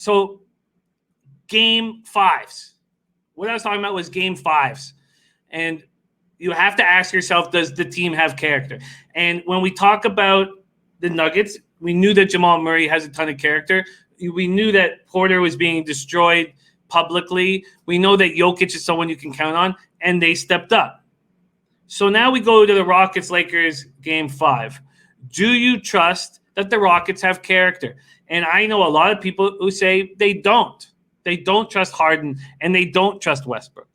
So game fives. What I was talking about was game fives. And you have to ask yourself, does the team have character? And when we talk about the Nuggets, we knew that Jamal Murray has a ton of character. We knew that Porter was being destroyed publicly. We know that Jokic is someone you can count on, and they stepped up. So now we go to the Rockets-Lakers game 5. Do you trust that the Rockets have character? And I know a lot of people who say they don't. They don't trust Harden, and they don't trust Westbrook.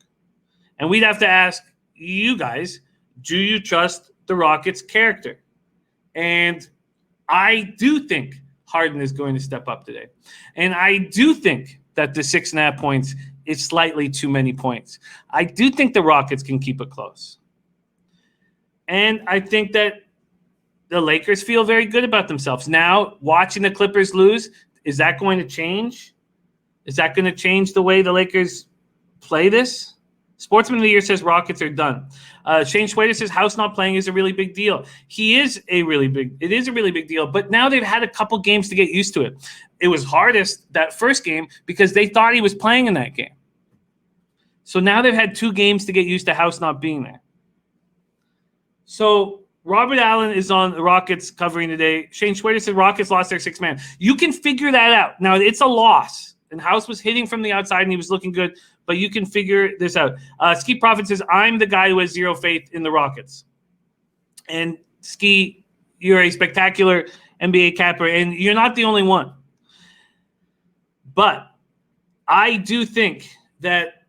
And we'd have to ask you guys, do you trust the Rockets' character? And I do think Harden is going to step up today. And I do think that the 6.5 points is slightly too many points. I do think the Rockets can keep it close. And I think that the Lakers feel very good about themselves. Now, watching the Clippers lose, is that going to change? Is that going to change the way the Lakers play this? Sportsman of the Year says Rockets are done. Shane Schwader says House not playing is a really big deal. It is a really big deal, but now they've had a couple games to get used to it. It was hardest that first game because they thought he was playing in that game. So now they've had 2 games to get used to House not being there. So Robert Allen is on the Rockets covering today. Shane Schwader said Rockets lost their 6th man. You can figure that out. Now, it's a loss. And House was hitting from the outside, and he was looking good. But you can figure this out. Ski Prophet says, I'm the guy who has zero faith in the Rockets. And Ski, you're a spectacular NBA capper, and you're not the only one. But I do think that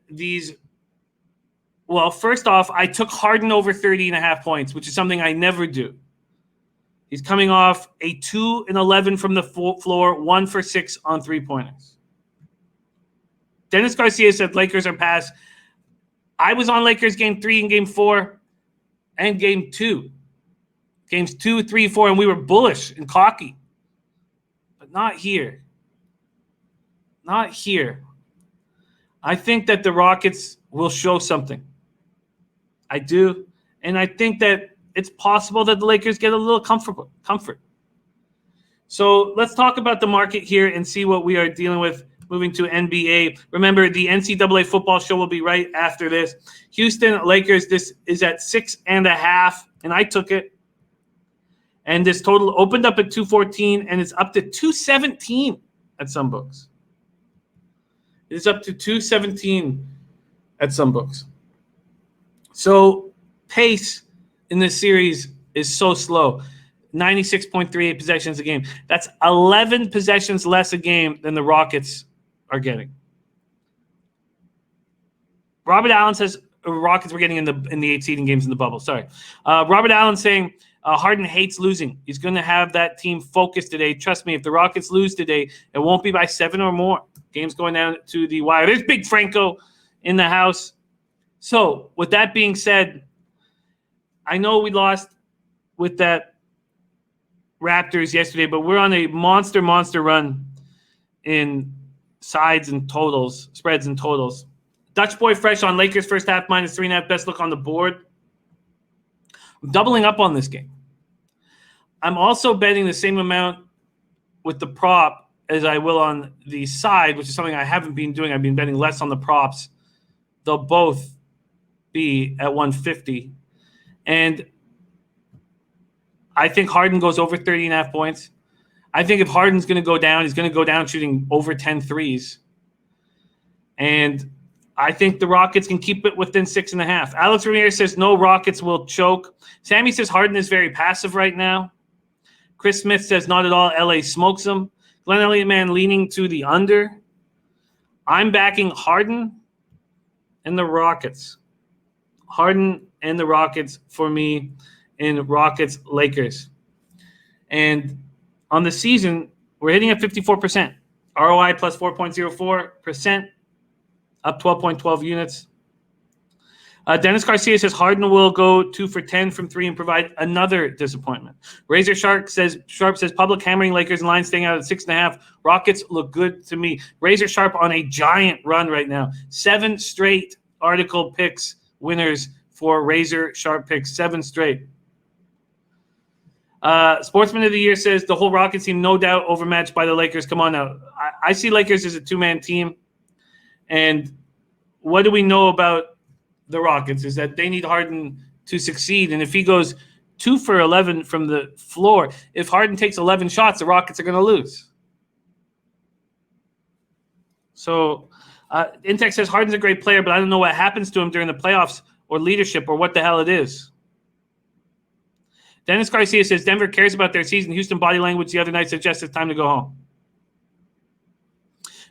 well, first off, I took Harden over 30.5 points, which is something I never do. He's coming off a 2 and 11 from the floor, 1 for 6 on 3-pointers. Dennis Garcia said Lakers are past. I was on Lakers game 3 and game 4 and game 2. Games 2, 3, 4, and we were bullish and cocky. But not here. Not here. I think that the Rockets will show something. I do. And I think that it's possible that the Lakers get a little comfort. So let's talk about the market here and see what we are dealing with. Moving to NBA. Remember, the NCAA football show will be right after this. Houston Lakers, this is at 6.5, and I took it. And this total opened up at 214, and it's up to 217 at some books. It's up to 217 at some books. So pace in this series is so slow. 96.38 possessions a game. That's 11 possessions less a game than the Rockets are getting. Robert Allen says Rockets were getting in the 8 seeding games in the bubble. Sorry. Robert Allen saying Harden hates losing. He's going to have that team focused today. Trust me, if the Rockets lose today, it won't be by 7 or more. Game's going down to the wire. There's Big Franco in the house. So with that being said, I know we lost with that Raptors yesterday, but we're on a monster run in spreads and totals. Dutch Boy Fresh on Lakers first half -3.5, best look on the board. I'm doubling up on this game. I'm also betting the same amount with the prop as I will on the side, which is something I haven't been doing. I've been betting less on the props. They'll both be at 150. And I think Harden goes over 30.5 points. I think if Harden's going to go down, he's going to go down shooting over 10 threes. And I think the Rockets can keep it within 6.5. Alex Ramirez says no Rockets will choke. Sammy says Harden is very passive right now. Chris Smith says not at all. LA smokes him. Glenn Elliott man leaning to the under. I'm backing Harden and the Rockets. Harden and the Rockets for me in Rockets Lakers. And on the season, we're hitting at 54%. ROI plus 4.04%, up 12.12 units. Dennis Garcia says Harden will go 2 for 10 from 3 and provide another disappointment. Razor Sharp says public hammering Lakers and line staying out at 6.5. Rockets look good to me. Razor Sharp on a giant run right now. 7 straight article picks winners for Razor Sharp picks. 7 straight. Sportsman of the Year says the whole Rockets team no doubt overmatched by the Lakers. Come on now. I see Lakers as a two-man team. And what do we know about the Rockets is that they need Harden to succeed. And if he goes 2 for 11 from the floor, if Harden takes 11 shots, the Rockets are going to lose. So Intex says Harden's a great player, but I don't know what happens to him during the playoffs or leadership or what the hell it is. Dennis Garcia says Denver cares about their season. Houston body language the other night suggests it's time to go home.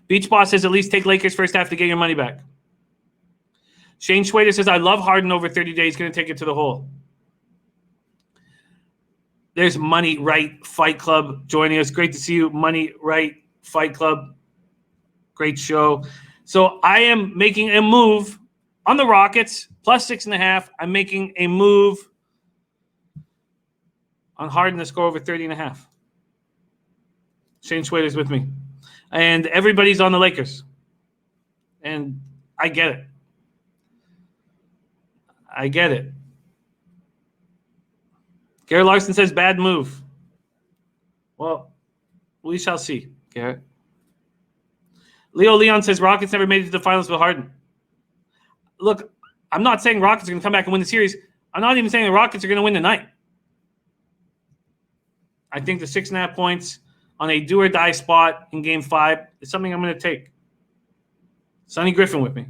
Beach Boss says at least take Lakers first half to get your money back. Shane Schwader says I love Harden over 30 days. Going to take it to the hole. There's Money Right Fight Club joining us. Great to see you, Money Right Fight Club. Great show. So I am making a move on the Rockets, plus 6.5. I'm making a move on Harden to score over 30.5. Shane Schwader's with me. And everybody's on the Lakers. And I get it. I get it. Garrett Larson says bad move. Well, we shall see, Garrett. Leo Leon says Rockets never made it to the finals with Harden. Look, I'm not saying Rockets are going to come back and win the series. I'm not even saying the Rockets are going to win tonight. I think the 6.5 points on a do-or-die spot in Game 5 is something I'm going to take. Sonny Griffin with me.